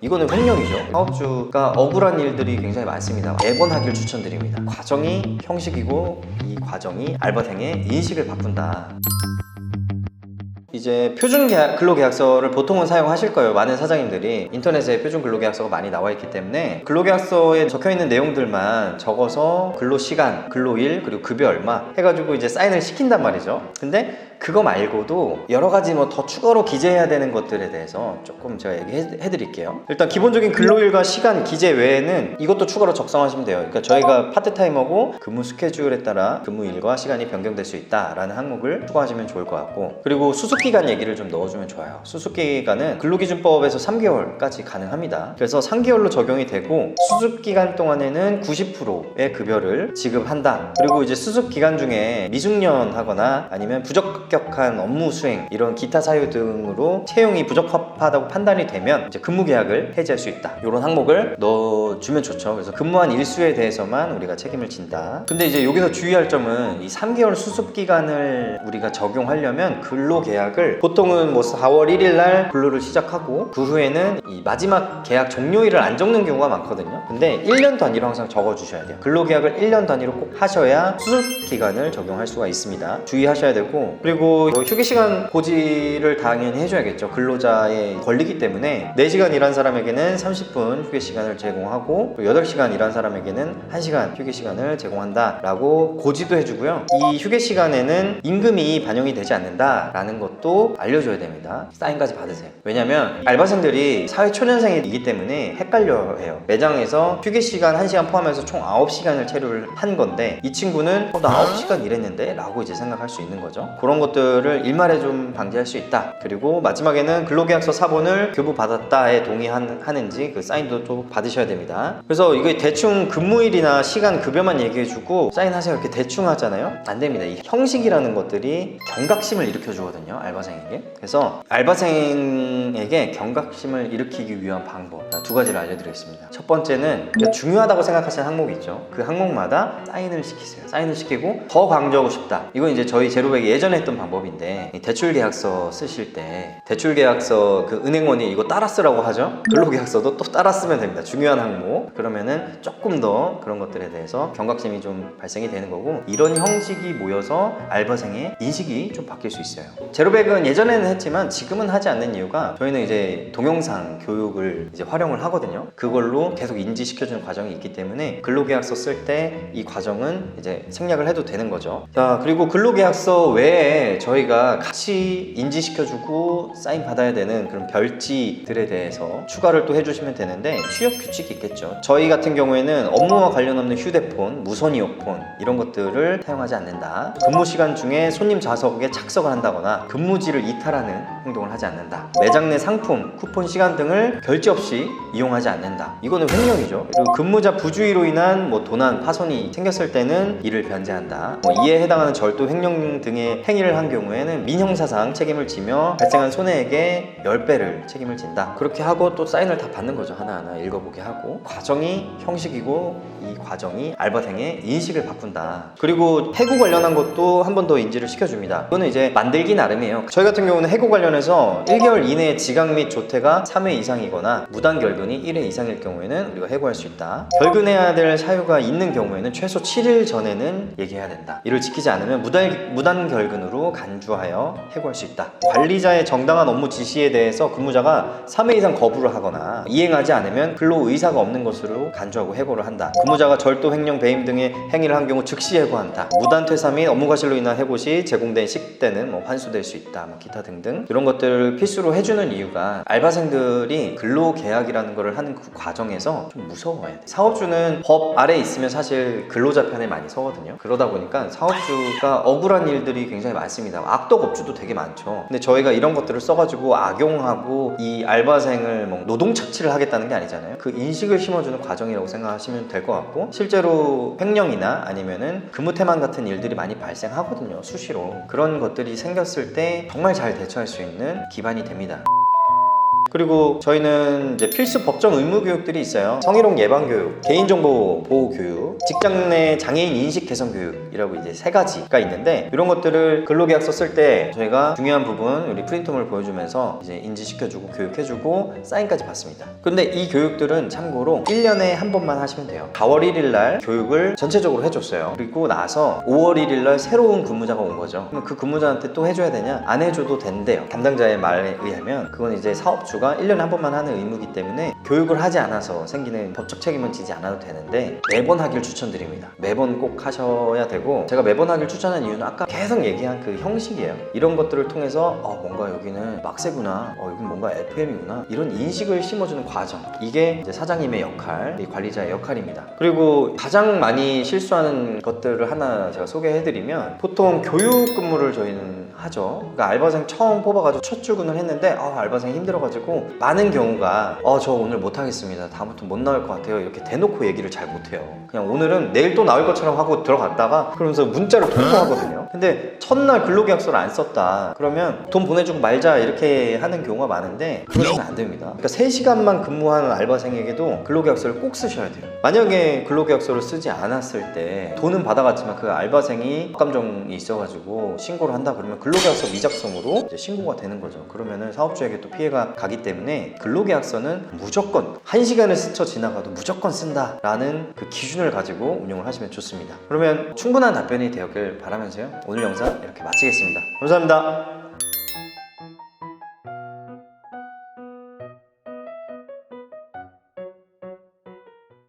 이거는 횡령이죠. 사업주가 억울한 일들이 굉장히 많습니다. 매번 하길 추천드립니다. 과정이 형식이고 이 과정이 알바생의 인식을 바꾼다. 이제 표준 근로계약서를 보통은 사용하실 거예요. 많은 사장님들이 인터넷에 표준 근로계약서가 많이 나와 있기 때문에 근로계약서에 적혀있는 내용들만 적어서 근로시간, 근로일, 그리고 급여 얼마 해가지고 이제 사인을 시킨단 말이죠. 근데 그거 말고도 여러 가지 뭐 더 추가로 기재해야 되는 것들에 대해서 조금 제가 얘기해 드릴게요. 일단 기본적인 근로일과 시간 기재 외에는 이것도 추가로 작성하시면 돼요. 그러니까 저희가 파트타이머고 근무 스케줄에 따라 근무일과 시간이 변경될 수 있다라는 항목을 추가하시면 좋을 것 같고, 그리고 수습기간 얘기를 좀 넣어주면 좋아요. 수습기간은 근로기준법에서 3개월까지 가능합니다. 그래서 3개월로 적용이 되고 수습기간 동안에는 90%의 급여를 지급한다. 그리고 이제 수습기간 중에 미숙련하거나 아니면 부적격한 업무 수행, 이런 기타 사유 등으로 채용이 부적합하다고 판단이 되면 이제 근무계약을 해지할 수 있다. 이런 항목을 넣어주면 좋죠. 그래서 근무한 일수에 대해서만 우리가 책임을 진다. 근데 이제 여기서 주의할 점은 이 3개월 수습기간을 우리가 적용하려면 근로계약을 보통은 뭐 4월 1일 날 근로를 시작하고 그 후에는 이 마지막 계약 종료일을 안 적는 경우가 많거든요. 근데 1년 단위로 항상 적어주셔야 돼요. 근로계약을 1년 단위로 꼭 하셔야 수습기간을 적용할 수가 있습니다. 주의하셔야 되고, 그리고 휴게시간 고지를 당연히 해줘야겠죠. 근로자의 권리이기 때문에 4시간 일한 사람에게는 30분 휴게시간을 제공하고 8시간 일한 사람에게는 1시간 휴게시간을 제공한다 라고 고지도 해주고요. 이 휴게시간에는 임금이 반영이 되지 않는다 라는 것도 알려줘야 됩니다. 사인까지 받으세요. 왜냐면 알바생들이 사회초년생이기 때문에 헷갈려해요. 매장에서 휴게시간 1시간 포함해서 총 9시간을 체류를 한 건데 이 친구는 나 9시간 일했는데 라고 이제 생각할 수 있는 거죠. 그런 것들을 일말에 좀 방지할 수 있다. 그리고 마지막에는 근로계약서 사본을 교부받았다에 동의하는지 그 사인도 또 받으셔야 됩니다. 그래서 이게 대충 근무일이나 시간, 급여만 얘기해주고 사인하세요 이렇게 대충 하잖아요. 안 됩니다. 이 형식이라는 것들이 경각심을 일으켜주거든요, 알바생에게. 그래서 알바생에게 경각심을 일으키기 위한 방법 2가지를 알려드리겠습니다. 첫 번째는 중요하다고 생각하시는 항목이 있죠. 그 항목마다 사인을 시키세요. 사인을 시키고 더 강조하고 싶다. 이건 이제 저희 제로백이 예전에 했던 방법인데, 대출계약서 쓰실 때 대출계약서 그 은행원이 이거 따라 쓰라고 하죠. 근로계약서도 또 따라 쓰면 됩니다. 중요한 항목. 그러면은 조금 더 그런 것들에 대해서 경각심이 좀 발생이 되는 거고, 이런 형식이 모여서 알바생의 인식이 좀 바뀔 수 있어요. 제로백은 예전에는 했지만 지금은 하지 않는 이유가, 저희는 이제 동영상 교육을 이제 활용을 하거든요. 그걸로 계속 인지시켜주는 과정이 있기 때문에 근로계약서 쓸 때 이 과정은 이제 생략을 해도 되는 거죠. 자, 그리고 근로계약서 외에 저희가 같이 인지시켜주고 사인 받아야 되는 그런 별지들에 대해서 추가를 또 해주시면 되는데, 취업 규칙이 있겠죠. 저희 같은 경우에는 업무와 관련 없는 휴대폰, 무선 이어폰 이런 것들을 사용하지 않는다. 근무 시간 중에 손님 좌석에 착석을 한다거나 근무지를 이탈하는 행동을 하지 않는다. 매장 내 상품, 쿠폰 시간 등을 결제 없이 이용하지 않는다. 이거는 횡령이죠. 그리고 근무자 부주의로 인한 도난, 파손이 생겼을 때는 이를 변제한다. 이에 해당하는 절도, 횡령 등의 행위를 한 경우에는 민형사상 책임을 지며 발생한 손해액의 10배를 책임을 진다. 그렇게 하고 또 사인을 다 받는 거죠. 하나하나 읽어보게 하고. 과정이 형식이고 이 과정이 알바생의 인식을 바꾼다. 그리고 해고 관련한 것도 한 번 더 인지를 시켜줍니다. 이거는 이제 만들기 나름이에요. 저희 같은 경우는 해고 관련해서 1개월 이내에 지각 및 조퇴가 3회 이상이거나 무단 결근이 1회 이상일 경우에는 우리가 해고할 수 있다. 결근해야 될 사유가 있는 경우에는 최소 7일 전에는 얘기해야 된다. 이를 지키지 않으면 무단 결근으로 간주하여 해고할 수 있다. 관리자의 정당한 업무 지시에 대해서 근무자가 3회 이상 거부를 하거나 이행하지 않으면 근로 의사가 없는 것으로 간주하고 해고를 한다. 근무자가 절도, 횡령, 배임 등의 행위를 한 경우 즉시 해고한다. 무단 퇴사 및 업무 과실로 인한 해고 시 제공된 식대는 환수될 수 있다. 기타 등등 이런 것들을 필수로 해주는 이유가, 알바생들이 근로계약이라는 걸 하는 그 과정에서 좀 무서워해야 돼. 사업주는 법 아래에 있으면 사실 근로자 편에 많이 서거든요. 그러다 보니까 사업주가 억울한 일들이 굉장히 많습니다. 악덕 업주도 되게 많죠. 근데 저희가 이런 것들을 써가지고 악용하고 이 알바생을 노동 착취를 하겠다는 게 아니잖아요. 그 인식을 심어주는 과정이라고 생각하시면 될 것 같고, 실제로 횡령이나 아니면은 근무태만 같은 일들이 많이 발생하거든요. 수시로. 그런 것들이 생겼을 때 정말 잘 대처할 수 있는 기반이 됩니다. 그리고 저희는 이제 필수 법정 의무 교육들이 있어요. 성희롱 예방 교육, 개인정보 보호 교육, 직장 내 장애인 인식 개선 교육이라고 이제 3가지가 있는데, 이런 것들을 근로계약서 쓸 때 저희가 중요한 부분 우리 프린트홈을 보여주면서 이제 인지시켜주고 교육해주고 사인까지 받습니다. 근데 이 교육들은 참고로 1년에 한 번만 하시면 돼요. 4월 1일 날 교육을 전체적으로 해줬어요. 그리고 나서 5월 1일 날 새로운 근무자가 온 거죠. 그럼 그 근무자한테 또 해줘야 되냐? 안 해줘도 된대요. 담당자의 말에 의하면 그건 이제 사업주가 1년에 한 번만 하는 의무이기 때문에 교육을 하지 않아서 생기는 법적 책임은 지지 않아도 되는데, 매번 하길 추천드립니다. 매번 꼭 하셔야 되고, 제가 매번 하길 추천한 이유는 아까 계속 얘기한 그 형식이에요. 이런 것들을 통해서 뭔가 여기는 빡세구나, 여기는 뭔가 FM이구나, 이런 인식을 심어주는 과정, 이게 이제 사장님의 역할, 이 관리자의 역할입니다. 그리고 가장 많이 실수하는 것들을 하나 제가 소개해드리면, 보통 교육 근무를 저희는 하죠. 그러니까 알바생 처음 뽑아가지고 첫 출근을 했는데 알바생이 힘들어가지고 많은 경우가 저 오늘 못하겠습니다, 다음부터 못 나올 것 같아요, 이렇게 대놓고 얘기를 잘 못해요. 그냥 오늘은 내일 또 나올 것처럼 하고 들어갔다가 그러면서 문자로 통보하거든요. 근데 첫날 근로계약서를 안 썼다 그러면 돈 보내주고 말자 이렇게 하는 경우가 많은데, 그러시면 안 됩니다. 그러니까 3시간만 근무하는 알바생에게도 근로계약서를 꼭 쓰셔야 돼요. 만약에 근로계약서를 쓰지 않았을 때 돈은 받아갔지만 그 알바생이 감정이 있어가지고 신고를 한다 그러면 근로계약서 미작성으로 이제 신고가 되는 거죠. 그러면은 사업주에게 또 피해가 가기 때문에 근로계약서는 무조건 1시간을 스쳐 지나가도 무조건 쓴다라는 그 기준을 가지고 운영을 하시면 좋습니다. 그러면 충분한 답변이 되었길 바라면서요, 오늘 영상 이렇게 마치겠습니다. 감사합니다.